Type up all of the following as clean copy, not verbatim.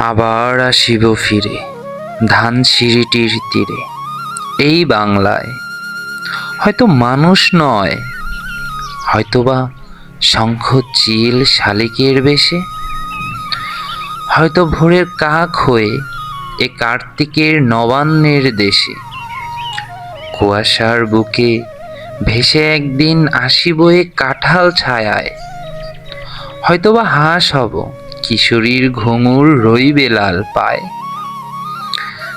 আবার আসিব ফিরে ধানসিঁড়িটির তীরে, এই বাংলায়। হয়তো মানুষ নয়, হয়তোবা শঙ্খ চিল শালিকের বেশে, হয়তো ভোরের কাক হয়ে এ কার্তিকের নবান্নের দেশে। কুয়াশার বুকে ভেসে একদিন আসিব এ কাঁঠাল ছায়ায়, হয়তোবা হাঁস হব কিশোরীর ঘুঙুর রইবে লাল পায়।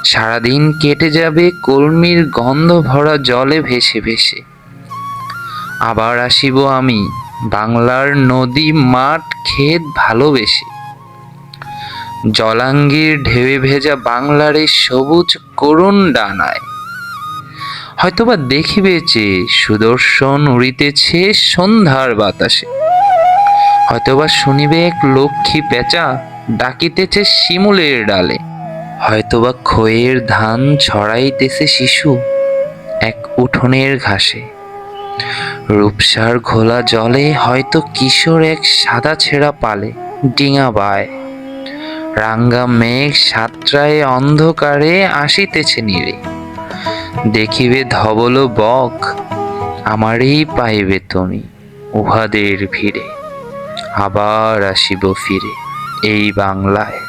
সারাদিন কেটে যাবে কলমির গন্ধ ভরা জলে ভেসে ভেসে। আবার আসিব আমি বাংলার নদী মাঠ ক্ষেত ভালোবেসে। জলাঙ্গির ঢেউয়ে ভেজা বাংলার এই সবুজ করুণ ডানায়, হয়তোবা দেখিবে যে সুদর্শন উড়িতেছে সন্ধ্যার বাতাসে। হয়তোবা শুনিবে এক লক্ষ্মী পেঁচা ডাকিতেছে শিমুলের ডালে। হয়তোবা খইয়ের ধান ছড়াইতেছে শিশু এক উঠোনের ঘাসে। রূপসার ঘোলা জলে হয়তো কিশোর এক সাদা ছেঁড়া পালে ডিঙা বায়। রাঙ্গা মেঘ সাতটায় অন্ধকারে আসিতেছে নীরে। দেখিবে ধবল বক আমারই পাইবে তুমি উহাদের ভিড়ে। আবার আসিব ফিরে এই বাংলায়।